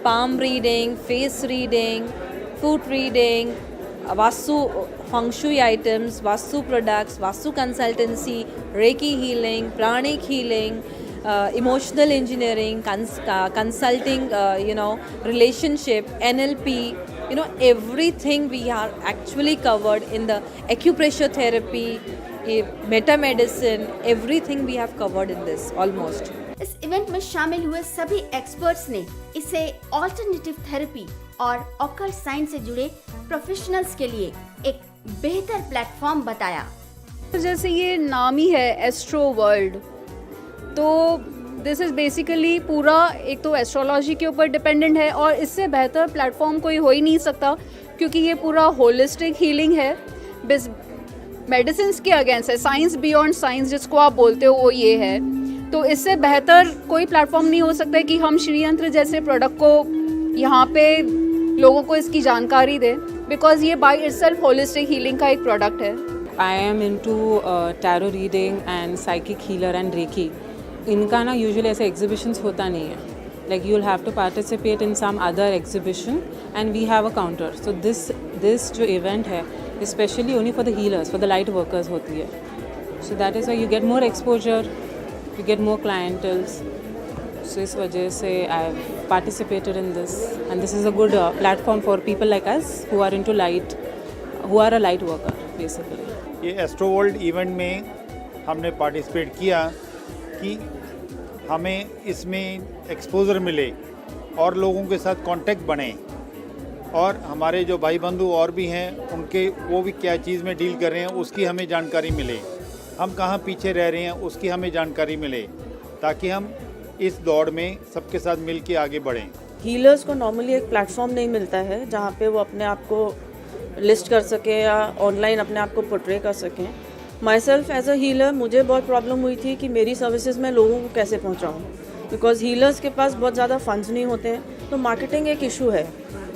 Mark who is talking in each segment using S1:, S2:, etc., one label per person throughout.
S1: palm reading, face reading, food reading, Vastu feng shui items, Vastu products, Vastu consultancy, Reiki healing, pranic healing, emotional engineering, consulting, relationship, NLP, everything we are actually covered in the acupressure therapy, meta medicine, everything we have covered in this almost.
S2: इस event में शामिल हुए सभी experts ने इसे alternative therapy और occult science से जुड़े प्रोफेशनल्स के लिए एक बेहतर प्लेटफॉर्म बताया।
S3: जैसे ये नाम ही है एस्ट्रो वर्ल्ड, तो दिस इज़ बेसिकली पूरा एक तो एस्ट्रोलॉजी के ऊपर डिपेंडेंट है और इससे बेहतर प्लेटफॉर्म कोई हो ही नहीं सकता, क्योंकि ये पूरा होलिस्टिक हीलिंग है, मेडिसिन के अगेंस्ट है, साइंस बियॉन्ड साइंस जिसको आप बोलते हो वो ये है। तो इससे बेहतर कोई प्लेटफॉर्म नहीं हो सकता है कि हम श्री यंत्र जैसे प्रोडक्ट को यहाँ पे लोगों को इसकी जानकारी दें, बिकॉज ये बाय इटसेल्फ होलिस्टिक हीलिंग का एक प्रोडक्ट है।
S4: I am into tarot reading and psychic healer and Reiki. इनका ना यूजुअली ऐसे एग्जीबिशंस होता नहीं है, like you'll have to participate in some other exhibition and we have a counter. So this जो event है especially only for the healers, for the light workers होती है. So that is why you get more exposure, you get more clientele. So इस वजह से I have participated in this and this is a good platform for people like us who are into light, who are a light worker basically.
S5: ये astro world event में हमने participate किया कि हमें इसमें एक्सपोजर मिले और लोगों के साथ कांटेक्ट बने, और हमारे जो भाई बंधु और भी हैं उनके वो भी क्या चीज़ में डील कर रहे हैं उसकी हमें जानकारी मिले, हम कहाँ पीछे रह रहे हैं उसकी हमें जानकारी मिले, ताकि हम इस दौड़ में सबके साथ मिल के आगे बढ़ें।
S6: हीलर्स को नॉर्मली एक प्लेटफॉर्म नहीं मिलता है जहाँ पे वो अपने आप को लिस्ट कर सके या ऑनलाइन अपने आप को पोर्ट्रे कर सकें। Myself as a healer मुझे बहुत प्रॉब्लम हुई थी कि मेरी सर्विसेज मैं लोगों को कैसे पहुँचाऊँ, बिकॉज हीलर्स के पास बहुत ज़्यादा फंड्स नहीं होते हैं, तो मार्केटिंग एक इशू है।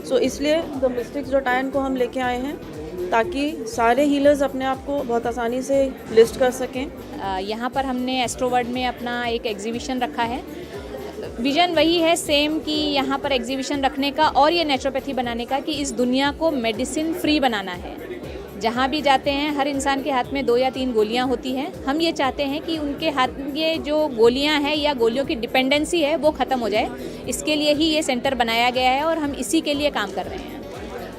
S6: सो इसलिए द मिस्टिक्स डॉट इन को हम लेके आए हैं ताकि सारे हीलर्स अपने आप को बहुत आसानी से लिस्ट कर सकें।
S7: यहाँ पर हमने एस्ट्रो वर्ल्ड में अपना एक एग्जीबिशन रखा है। विजन वही है सेम कि यहाँ पर एग्जीबिशन रखने का और ये नेचुरोपैथी बनाने का कि इस दुनिया को मेडिसिन फ्री बनाना है। जहाँ भी जाते हैं हर इंसान के हाथ में 2 या 3 गोलियाँ होती हैं। हम ये चाहते हैं कि उनके हाथ ये जो गोलियाँ हैं या गोलियों की डिपेंडेंसी है वो ख़त्म हो जाए। इसके लिए ही ये सेंटर बनाया गया है और हम इसी के लिए काम कर रहे हैं।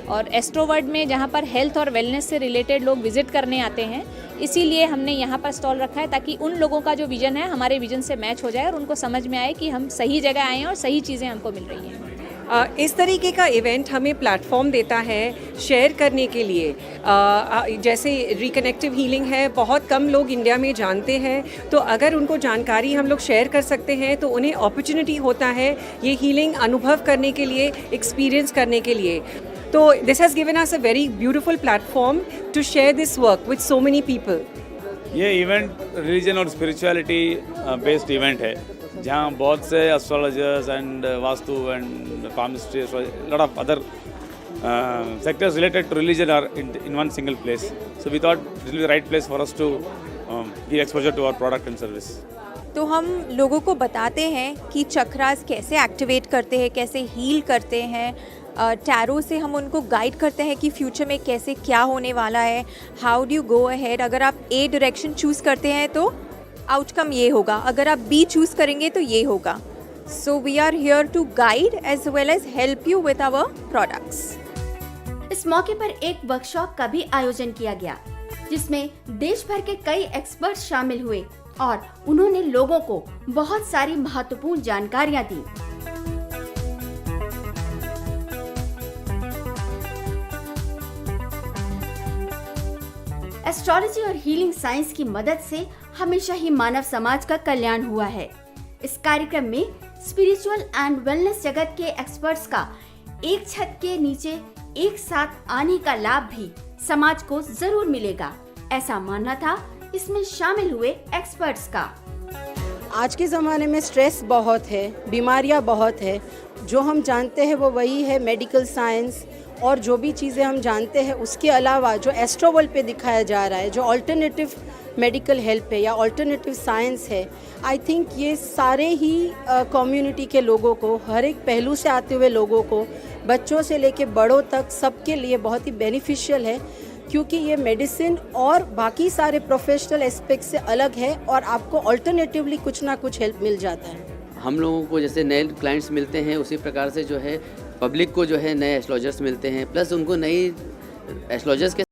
S7: और एस्ट्रो वर्ल्ड में जहाँ पर हेल्थ और वेलनेस से रिलेटेड लोग विजिट करने आते हैं, इसीलिए हमने यहाँ पर स्टॉल रखा है ताकि उन लोगों का जो विज़न है हमारे विज़न से मैच हो जाए और उनको समझ में आए कि हम सही जगह आए हैं और सही चीज़ें हमको मिल रही हैं।
S8: इस तरीके का इवेंट हमें प्लेटफॉर्म देता है शेयर करने के लिए। जैसे रिकनेक्टिव हीलिंग है, बहुत कम लोग इंडिया में जानते हैं, तो अगर उनको जानकारी हम लोग शेयर कर सकते हैं तो उन्हें अपॉर्चुनिटी होता है ये हीलिंग अनुभव करने के लिए, एक्सपीरियंस करने के लिए। तो this has given us a very beautiful platform to share this work with so many people.
S9: ये इवेंट रिलीजन और स्पिरिचुअलिटी बेस्ड इवेंट है, जहाँ बहुत से astrologers and vastu and palmistry, lot of other sectors related to religion are in one single place. So we thought this will be the right place for us to give exposure to our product and service.
S10: तो हम लोगों को बताते हैं कि चक्रास कैसे activate करते हैं, कैसे हील करते हैं। टैरो से हम उनको गाइड करते हैं कि फ्यूचर में कैसे क्या होने वाला है, how do you go ahead. अगर आप ए डायरेक्शन चूज़ करते हैं तो आउटकम ये होगा, अगर आप बी चूज़ करेंगे तो ये होगा। So we are here to guide as well as help you with our products.
S2: इस मौके पर एक वर्कशॉप का भी आयोजन किया गया, जिसमें देश भर के कई एक्सपर्ट शामिल हुए और उन्होंने लोगों को बहुत सारी महत्वपूर्ण जानकारियां दी। एस्ट्रोलॉजी और हीलिंग साइंस की मदद से हमेशा ही मानव समाज का कल्याण हुआ है। इस कार्यक्रम में स्पिरिचुअल एंड वेलनेस जगत के एक्सपर्ट्स का एक छत के नीचे एक साथ आने का लाभ भी समाज को जरूर मिलेगा, ऐसा मानना था इसमें शामिल हुए एक्सपर्ट्स का।
S6: आज के ज़माने में स्ट्रेस बहुत है, बीमारियां बहुत है। जो हम जानते हैं वो वही है मेडिकल साइंस, और जो भी चीज़ें हम जानते हैं उसके अलावा जो एस्ट्रो वर्ल्ड पे दिखाया जा रहा है, जो अल्टरनेटिव
S11: मेडिकल हेल्प है या ऑल्टरनेटिव साइंस है, आई थिंक ये सारे ही कम्युनिटी के लोगों को, हर एक पहलू से आते हुए लोगों को, बच्चों से लेके बड़ों तक सबके लिए बहुत ही बेनिफिशियल है, क्योंकि ये मेडिसिन और बाकी सारे प्रोफेशनल एस्पेक्ट से अलग है और आपको अल्टरनेटिवली कुछ ना कुछ हेल्प मिल जाता है।
S12: हम लोगों को जैसे नए क्लाइंट्स मिलते हैं उसी प्रकार से जो है पब्लिक को जो है नए एस्ट्रोलॉजर्स मिलते हैं, प्लस उनको नई एस्ट्रोलॉजर्स के